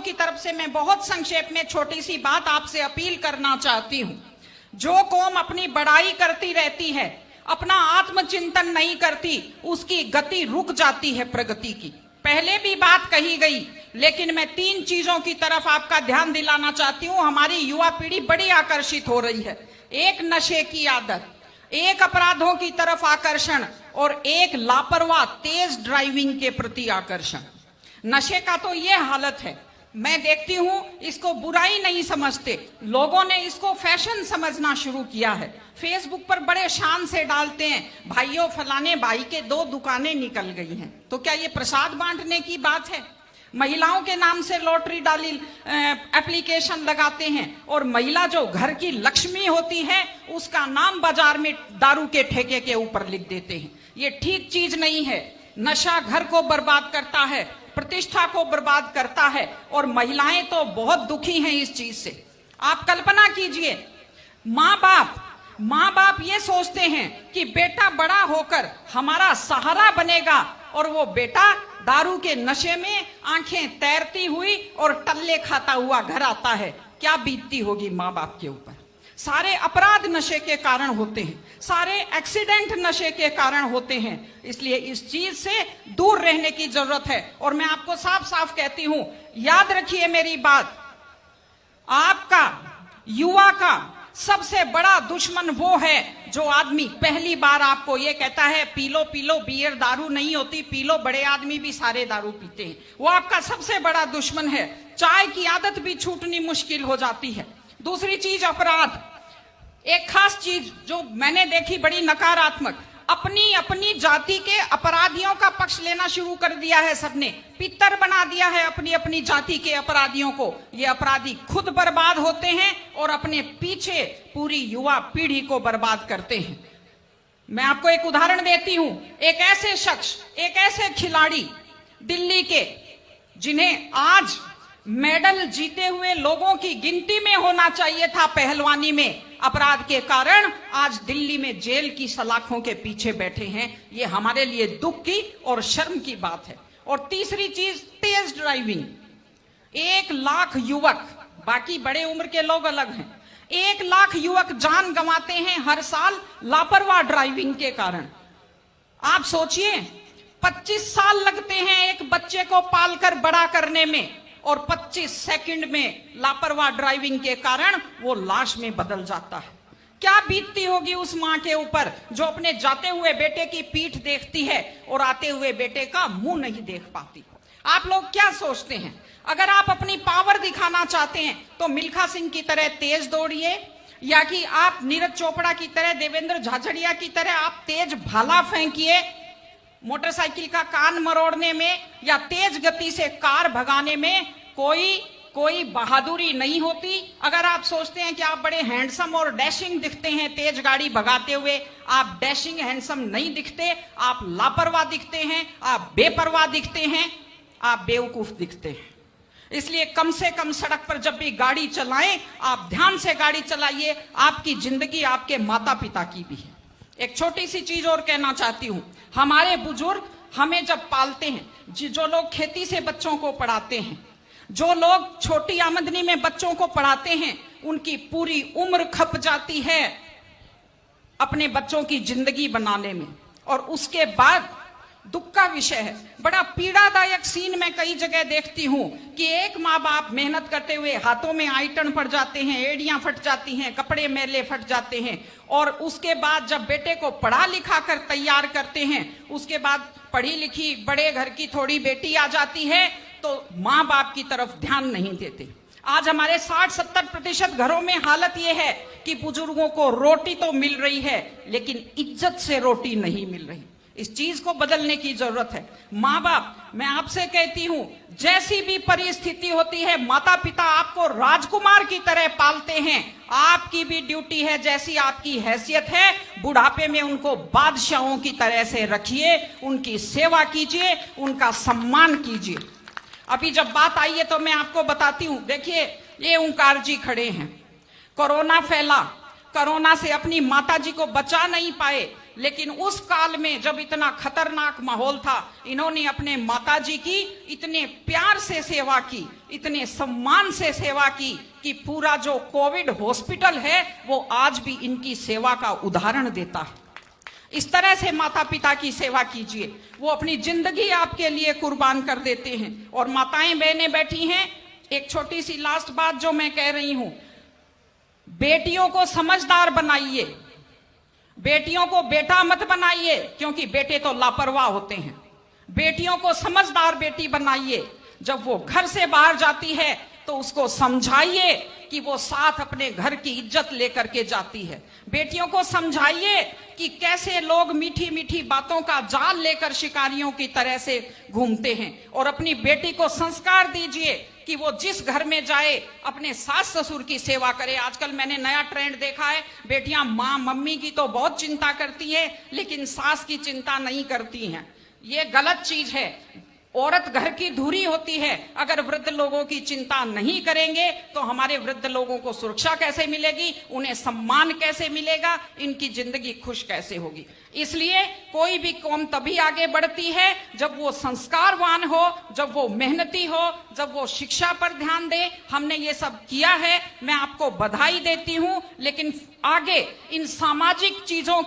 की तरफ से मैं बहुत संक्षेप में छोटी सी बात आपसे अपील करना चाहती हूं। जो कौम अपनी बड़ाई करती रहती है, अपना आत्मचिंतन नहीं करती, उसकी गति रुक जाती है प्रगति की। पहले भी बात कही गई, लेकिन मैं 3 चीजों की तरफ आपका ध्यान दिलाना चाहती हूं। हमारी युवा पीढ़ी बड़ी आकर्षित हो रही है। एक नशे की आदत, एक अपराधों की तरफ आकर्षण और एक लापरवाह तेज ड्राइविंग के प्रति आकर्षण। नशे का तो ये हालत है, मैं देखती हूं इसको बुराई नहीं समझते, लोगों ने इसको फैशन समझना शुरू किया है। फेसबुक पर बड़े शान से डालते हैं, भाइयों फलाने भाई के 2 दुकानें निकल गई हैं। तो क्या ये प्रसाद बांटने की बात है? महिलाओं के नाम से लॉटरी डाली एप्लीकेशन लगाते हैं और महिला जो घर की लक्ष्मी होती है उसका नाम बाजार में दारू के ठेके के ऊपर लिख देते हैं। ये ठीक चीज नहीं है। नशा घर को बर्बाद करता है, प्रतिष्ठा को बर्बाद करता है और महिलाएं तो बहुत दुखी हैं इस चीज से। आप कल्पना कीजिए, माँ बाप ये सोचते हैं कि बेटा बड़ा होकर हमारा सहारा बनेगा और वो बेटा दारू के नशे में आंखें तैरती हुई और टल्ले खाता हुआ घर आता है। क्या बीतती होगी माँ बाप के ऊपर। सारे अपराध नशे के कारण होते हैं, सारे एक्सीडेंट नशे के कारण होते हैं। इसलिए इस चीज से दूर रहने की जरूरत है। और मैं आपको साफ साफ कहती हूं, याद रखिए मेरी बात, आपका युवा का सबसे बड़ा दुश्मन वो है जो आदमी पहली बार आपको ये कहता है पी लो बियर दारू नहीं होती, पी लो, बड़े आदमी भी सारे दारू पीते हैं। वो आपका सबसे बड़ा दुश्मन है। चाय की आदत भी छूटनी मुश्किल हो जाती है। दूसरी चीज अपराध। एक खास चीज जो मैंने देखी बड़ी नकारात्मक, अपनी जाति के अपराधियों का पक्ष लेना शुरू कर दिया है सबने। पितर बना दिया है अपनी जाति के अपराधियों को। ये अपराधी खुद बर्बाद होते हैं और अपने पीछे पूरी युवा पीढ़ी को बर्बाद करते हैं। मैं आपको एक उदाहरण देती हूं। एक ऐसे शख्स, एक ऐसे खिलाड़ी दिल्ली के, जिन्हें आज मेडल जीते हुए लोगों की गिनती में होना चाहिए था पहलवानी में, अपराध के कारण आज दिल्ली में जेल की सलाखों के पीछे बैठे हैं। ये हमारे लिए दुख की और शर्म की बात है। और तीसरी चीज तेज ड्राइविंग। 1 लाख युवक, बाकी बड़े उम्र के लोग अलग हैं, 1 लाख युवक जान गंवाते हैं हर साल लापरवाह ड्राइविंग के कारण। आप सोचिए, 25 साल लगते हैं एक बच्चे को पालकर बड़ा करने में और 25 सेकंड में लापरवाह ड्राइविंग के कारण वो लाश में बदल जाता है। क्या बीतती होगी उस मां के ऊपर जो अपने जाते हुए बेटे की पीठ देखती है और आते हुए बेटे का मुंह नहीं देख पाती। आप लोग क्या सोचते हैं? अगर आप अपनी पावर दिखाना चाहते हैं तो मिल्खा सिंह की तरह तेज दौड़िए, या कि आप नीरज चोपड़ा की तरह, देवेंद्र झाझड़िया की तरह आप तेज भाला फेंकिए मोटरसाइकिल का कान मरोड़ने में, या तेज गति से कार भगाने में कोई बहादुरी नहीं होती। अगर आप सोचते हैं कि आप बड़े हैंडसम और डैशिंग दिखते हैं तेज गाड़ी भगाते हुए, आप डैशिंग हैंडसम नहीं दिखते, आप लापरवाह दिखते हैं, आप बेपरवाह दिखते हैं, आप बेवकूफ दिखते हैं। इसलिए कम से कम सड़क पर जब भी गाड़ी चलाएं, आप ध्यान से गाड़ी चलाइए। आपकी जिंदगी आपके माता पिता की भी है। एक छोटी सी चीज और कहना चाहती हूं। हमारे बुजुर्ग हमें जब पालते हैं, जो लोग खेती से बच्चों को पढ़ाते हैं, जो लोग छोटी आमदनी में बच्चों को पढ़ाते हैं, उनकी पूरी उम्र खप जाती है अपने बच्चों की जिंदगी बनाने में। और उसके बाद दुख का विषय है, बड़ा पीड़ादायक सीन मैं कई जगह देखती हूं कि एक माँ बाप मेहनत करते हुए हाथों में आइटन पड़ जाते हैं, एड़ियां फट जाती हैं, कपड़े मैले फट जाते हैं, और उसके बाद जब बेटे को पढ़ा लिखा कर तैयार करते हैं, उसके बाद पढ़ी लिखी बड़े घर की थोड़ी बेटी आ जाती है तो माँ बाप की तरफ ध्यान नहीं देते। आज हमारे 60-70% घरों में हालत यह है कि बुजुर्गों को रोटी तो मिल रही है लेकिन इज्जत से रोटी नहीं मिल रही। इस चीज को बदलने की जरूरत है। माँ बाप, मैं आपसे कहती हूं, जैसी भी परिस्थिति होती है, माता पिता आपको राजकुमार की तरह पालते हैं। आपकी भी ड्यूटी है, जैसी आपकी हैसियत है, बुढ़ापे में उनको बादशाहों की तरह से रखिए, उनकी सेवा कीजिए, उनका सम्मान कीजिए। अभी जब बात आई है तो मैं आपको बताती हूं। देखिए, ये ओंकार जी खड़े हैं, कोरोना फैला, कोरोना से अपनी माता जी को बचा नहीं पाए, लेकिन उस काल में जब इतना खतरनाक माहौल था, इन्होंने अपने माताजी की इतने प्यार से सेवा की, इतने सम्मान से सेवा की कि पूरा जो कोविड हॉस्पिटल है वो आज भी इनकी सेवा का उदाहरण देता है। इस तरह से माता पिता की सेवा कीजिए, वो अपनी जिंदगी आपके लिए कुर्बान कर देते हैं। और माताएं बहनें बैठी हैं, एक छोटी सी लास्ट बात जो मैं कह रही हूं, बेटियों को समझदार बनाइए, बेटियों को बेटा मत बनाइए, क्योंकि बेटे तो लापरवाह होते हैं। बेटियों को समझदार बेटी बनाइए, जब वो घर से बाहर जाती है तो उसको समझाइए कि वो साथ अपने घर की इज्जत लेकर के जाती है। बेटियों को समझाइए कि कैसे लोग मीठी मीठी बातों का जाल लेकर शिकारियों की तरह से घूमते हैं। और अपनी बेटी को संस्कार दीजिए कि वो जिस घर में जाए अपने सास ससुर की सेवा करे। आजकल मैंने नया ट्रेंड देखा है, बेटियां माँ मम्मी की तो बहुत चिंता करती है लेकिन सास की चिंता नहीं करती हैं। ये गलत चीज है। औरत घर की धुरी होती है। अगर वृद्ध लोगों की चिंता नहीं करेंगे तो हमारे वृद्ध लोगों को सुरक्षा कैसे मिलेगी, उन्हें सम्मान कैसे मिलेगा, इनकी जिंदगी खुश कैसे होगी। इसलिए कोई भी कौम तभी आगे बढ़ती है जब वो संस्कारवान हो, जब वो मेहनती हो, जब वो शिक्षा पर ध्यान दे। हमने ये सब किया है, मैं आपको बधाई देती हूं, लेकिन आगे इन सामाजिक चीजों